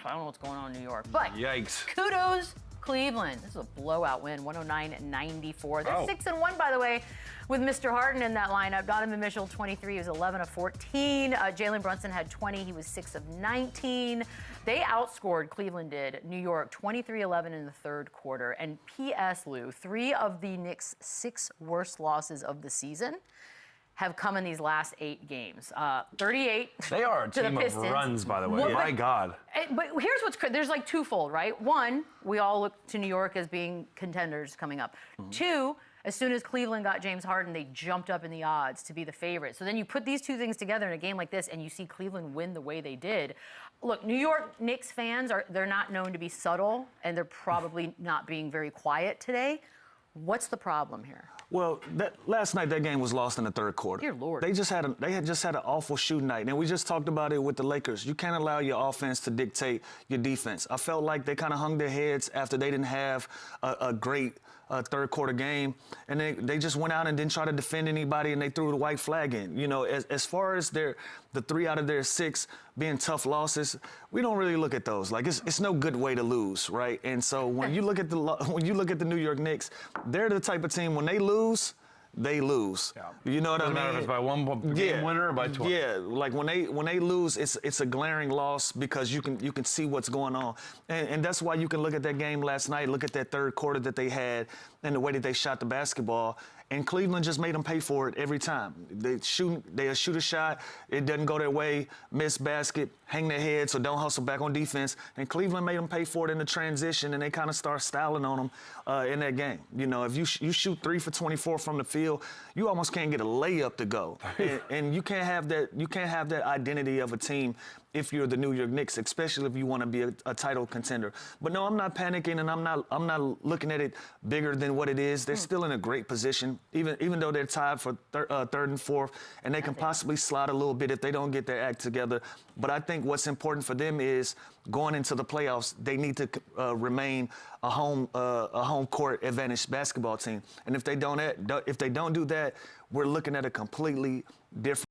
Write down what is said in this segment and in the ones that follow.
I don't know what's going on in New York. But yikes. Kudos, Cleveland. This is a blowout win, 109-94. They're 6-1, by the way, with Mr. Harden in that lineup. Donovan Mitchell, 23. He was 11 of 14. Jalen Brunson had 20. He was 6 of 19. They outscored, Cleveland did, New York 23-11 in the third quarter. And P.S., Lou, 3 of the Knicks' 6 worst losses of the season have come in these last 8 games. 38 They are a to the team of Pistons. runs, by the way. Well, My God. But here's what's there's like twofold, right? One, we all look to New York as being contenders coming up. 2, as soon as Cleveland got James Harden, they jumped up in the odds to be the favorite. So then you put these two things together in a game like this, and you see Cleveland win the way they did. Look, New York Knicks fans they're not known to be subtle, and they're probably not being very quiet today. What's the problem here? Well, last night that game was lost in the third quarter. Dear Lord. They had just had an awful shooting night, and we just talked about it with the Lakers. You can't allow your offense to dictate your defense. I felt like they kind of hung their heads after they didn't have a great third quarter game, and they just went out and didn't try to defend anybody, and they threw the white flag in. You know, as far as the 3 out of their 6 being tough losses, we don't really look at those. Like it's no good way to lose, right? And so when you look at the New York Knicks, they're the type of team when they lose. They lose. Yeah. You know what I mean? Doesn't matter if it's by one game winner or by 20. Yeah, like when they lose, it's a glaring loss because you can see what's going on, and that's why you can look at that game last night, look at that third quarter that they had, and the way that they shot the basketball. And Cleveland just made them pay for it every time. They'll shoot a shot, it doesn't go their way, miss basket, hang their head, so don't hustle back on defense. And Cleveland made them pay for it in the transition, and they kind of start styling on them in that game. You know, if you shoot 3 for 24 from the field, you almost can't get a layup to go. and you can't have that. You can't have that identity of a team if you're the New York Knicks, especially if you want to be a title contender. But no, I'm not panicking, and I'm not looking at it bigger than what it is. They're still in a great position, even though they're tied for third and fourth, and they can possibly slide a little bit if they don't get their act together. But I think what's important for them is going into the playoffs, they need to remain a home court advantage basketball team. And if they don't do that, we're looking at a completely different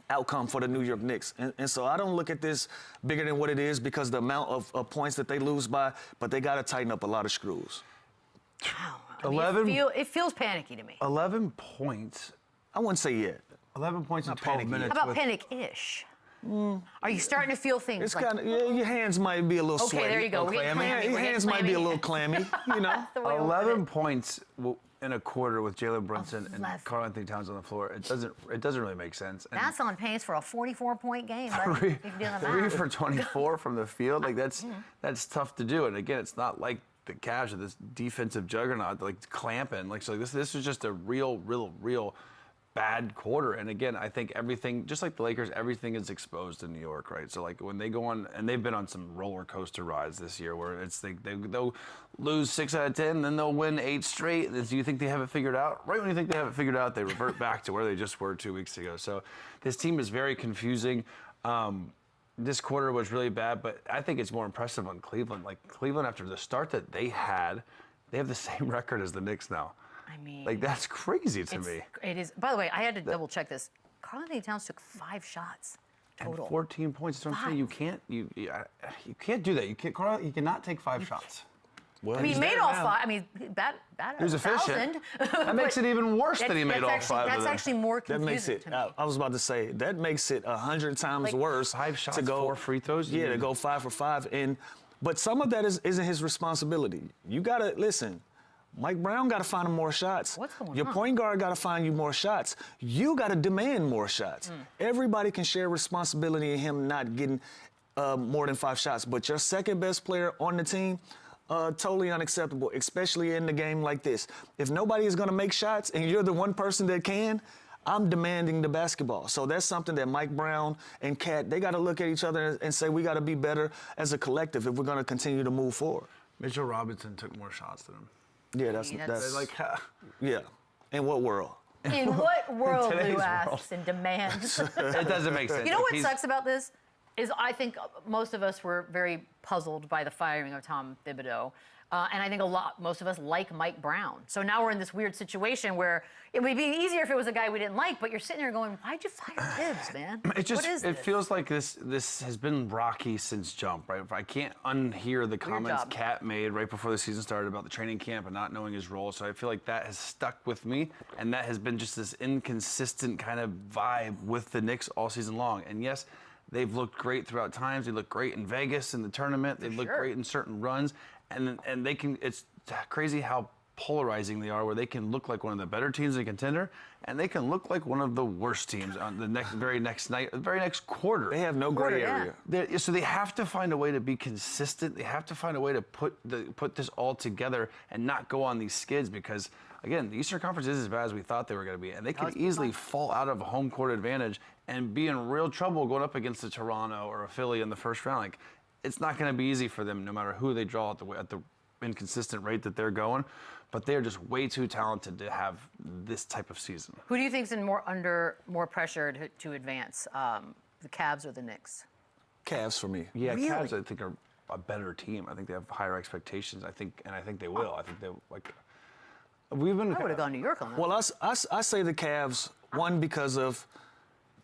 outcome for the New York Knicks. And so I don't look at this bigger than what it is because the amount of points that they lose by, but they got to tighten up a lot of screws. Wow. 11. It feels panicky to me. 11 points. I wouldn't say yet. 11 points in Not 12 panicky. minutes. How about panic-ish? Are you starting to feel things It's like... kind of your hands might be a little sweaty. Okay, there you go. We're getting clammy. Your We're hands getting might be a clammy. little clammy, you know. The way we put 11 it. points in a quarter with Jalen Brunson and 11. Karl Anthony Towns on the floor. It doesn't really make sense. And That's on pace for a 44-point game. Buddy. You can do the 3 math. for 24 from the field. Like that's tough to do. And again, it's not like the Cavs are this defensive juggernaut, like clamping. Like so, this is just a real bad quarter. And again, I think everything, just like the Lakers, everything is exposed in New York, right? So like when they go on, and they've been on some roller coaster rides this year where it's they'll lose 6 out of 10, then they'll win 8 straight. And so you think they have it figured out? Right when you think they have it figured out, they revert back to where they just were 2 weeks ago. So this team is very confusing. This quarter was really bad, but I think it's more impressive on Cleveland. Like Cleveland, after the start that they have the same record as the Knicks now. I mean... Like, that's crazy to me. It is. By the way, I had to double check this. Karl Anthony Towns took 5 shots total. And 14 points. That's what I'm saying. You can't do that. You cannot take 5 shots. Well, I mean, he made all 5. I mean, bad. He was efficient. That makes it even worse that he made all 5 of them. That's actually more that confusing makes it. to me. I was about to say that makes it 100 times Like, worse. 5 shots, to go 4 free throws. Yeah, to go 5 for 5, but some of that isn't his responsibility. You gotta listen. Mike Brown got to find him more shots. What's going Your on? point guard got to find you more shots. You got to demand more shots. Everybody can share responsibility in him not getting more than 5 shots. But your second best player on the team, totally unacceptable, especially in the game like this. If nobody is going to make shots and you're the one person that can, I'm demanding the basketball. So that's something that Mike Brown and Cat, they got to look at each other and say we got to be better as a collective if we're going to continue to move forward. Mitchell Robinson took more shots than him. Yeah, that's Like, yeah. In what world? In what world, today's Lou world. asks and demands? it doesn't make sense. You know Like, what sucks about this? is I think most of us were very puzzled by the firing of Tom Thibodeau. And I think most of us like Mike Brown. So now we're in this weird situation where it would be easier if it was a guy we didn't like, but you're sitting there going, why'd you fire Tibbs, man? It feels like this has been rocky since jump, right? I can't unhear the comments Cat made right before the season started about the training camp and not knowing his role. So I feel like that has stuck with me, and that has been just this inconsistent kind of vibe with the Knicks all season long. And yes, they've looked great throughout times. They look great in Vegas in the tournament. They look great in certain runs. And they can, it's crazy how polarizing they are, where they can look like one of the better teams in a contender, and they can look like one of the worst teams on the very next quarter. They have no gray area. So they have to find a way to be consistent. They have to find a way to put this all together and not go on these skids, because, again, the Eastern Conference is as bad as we thought they were going to be, and they could easily fall out of a home court advantage and be in real trouble going up against a Toronto or a Philly in the first round. Like, it's not going to be easy for them, no matter who they draw at the inconsistent rate that they're going. But they're just way too talented to have this type of season. Who do you think's under more pressure to advance, the Cavs or the Knicks? Cavs for me. Yeah, really? Cavs I think are a better team. I think they have higher expectations. I think they will. I think they I would have gone New York on that. Well, I say the Cavs, one, because of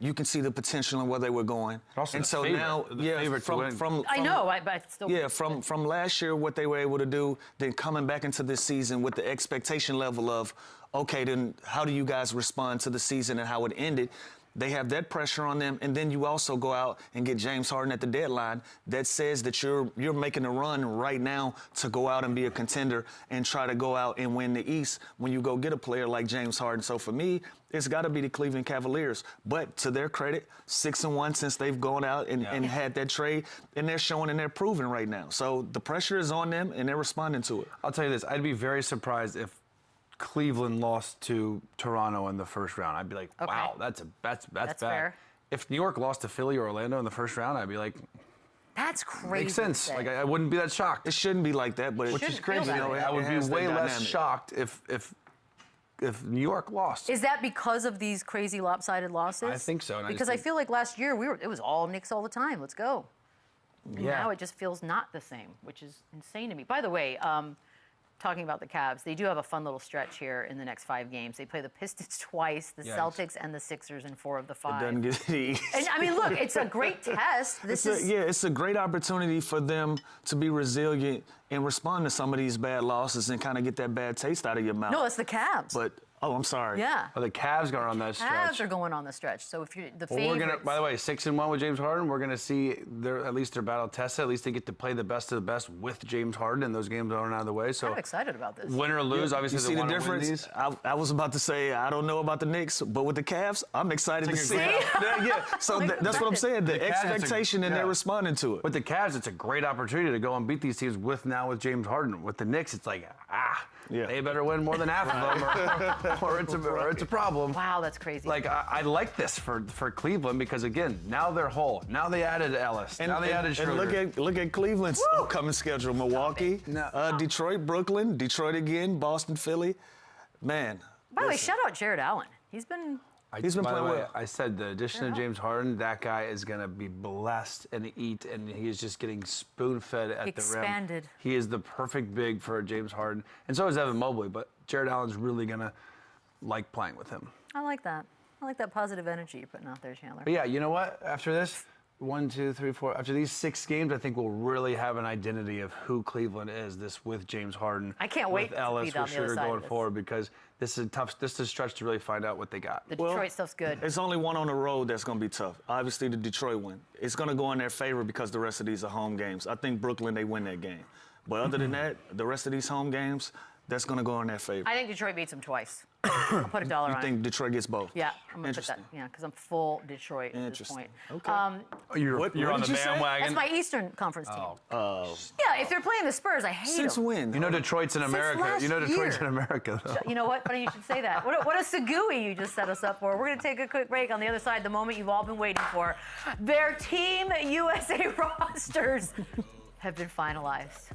you can see the potential and where they were going. Also and so now, from I know, but still. Yeah, from last year, what they were able to do, then coming back into this season with the expectation level of, okay, then how do you guys respond to the season and how it ended? They have that pressure on them, and then you also go out and get James Harden at the deadline. That says that you're making a run right now to go out and be a contender and try to go out and win the East when you go get a player like James Harden. So for me, it's got to be the Cleveland Cavaliers. But to their credit, 6-1 since they've gone out and had that trade, and they're showing and they're proving right now. So the pressure is on them, and they're responding to it. I'll tell you this: I'd be very surprised if Cleveland lost to Toronto in the first round. I'd be like, wow, that's bad. Fair. If New York lost to Philly or Orlando in the first round, I'd be like, that's crazy. Makes sense. Like, I wouldn't be that shocked. It shouldn't be like that, but which is crazy. I would be way less shocked if New York lost. Is that because of these crazy lopsided losses? I think so. Because I feel like last year it was all Knicks all the time. Let's go. And now it just feels not the same, which is insane to me. By the way, talking about the Cavs, they do have a fun little stretch here in the next 5 games. They play the Pistons twice, the Celtics and the Sixers in 4 of the 5. It doesn't get any easier. And I mean, look, it's a great test. It's a great opportunity for them to be resilient and respond to some of these bad losses and kind of get that bad taste out of your mouth. No, it's the Cavs. But I'm sorry. Yeah. Oh, the Cavs are on that stretch. Cavs are going on the stretch. So if you're the favorites. By the way, 6-1 with James Harden. We're gonna see at least their battle tested. At least they get to play the best of the best with James Harden, and those games aren't out of the way. So I'm excited about this. Win or lose, obviously. You see the difference? I was about to say I don't know about the Knicks, but with the Cavs, I'm excited to see. So that's what I'm saying. The expectation, and they're responding to it. With the Cavs, it's a great opportunity to go and beat these teams with James Harden. With the Knicks, it's like they better win more than half of them, or it's a problem. Wow, that's crazy. Like I like this for Cleveland because again, now they're whole. Now they added Ellis. Now they added Schroeder. And look at Cleveland's upcoming schedule: Milwaukee, Detroit, Brooklyn, Detroit again, Boston, Philly. Man. By the way, shout out Jared Allen. He's been playing well. I said the addition of James Harden, that guy is going to be blessed and eat, and he is just getting spoon-fed at the rim. He is the perfect big for James Harden, and so is Evan Mobley, but Jared Allen's really going to like playing with him. I like that. I like that positive energy you're putting out there, Chandler. But yeah, you know what? After this, 1, 2, 3, 4. After these 6 games, I think we'll really have an identity of who Cleveland is. This with James Harden. I can't wait with Ellis, to be on with the other Schroeder side going of this. forward because this is tough. This is a stretch to really find out what they got. The Detroit stuff's good. It's only one on the road that's going to be tough. Obviously, the Detroit win. It's going to go in their favor because the rest of these are home games. I think Brooklyn, they win that game. But other than that, the rest of these home games, that's going to go in their favor. I think Detroit beats them twice. I'll put $1 on it. You think Detroit gets both? Yeah, I'm going to put that. Yeah, because I'm full Detroit at this point. Okay. You're on the bandwagon? That's my Eastern Conference team. Oh. Yeah, if they're playing the Spurs, I hate them. Since when? You know Detroit's in America. You know Detroit's in America, though. You know what? Funny you should say that. What a segui you just set us up for. We're going to take a quick break. On the other side, the moment you've all been waiting for. Their Team USA rosters have been finalized.